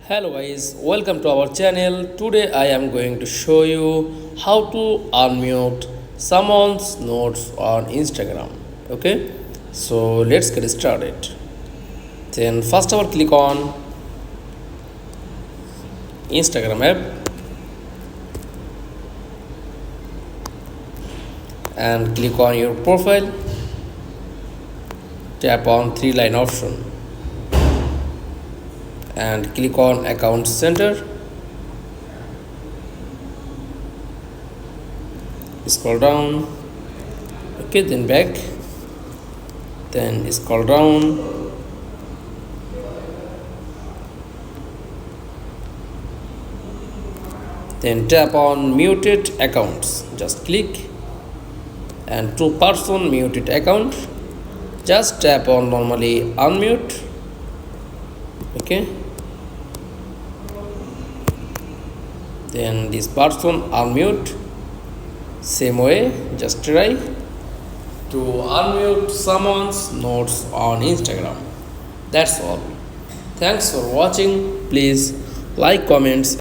Hello guys, welcome to our channel. Today I am going to show you how to unmute someone's notes on Instagram. Okay, so let's get started. Then first of all click on Instagram app and click on your profile. Tap on three-line option and click on account center. Scroll down. Okay, then back. Then scroll down. Then tap on muted accounts. Just click and to person muted account. Just tap on normally unmute. Okay. Then this person unmute. Same way, just try to unmute someone's notes on Instagram. That's all. Thanks for watching. Please like, comments.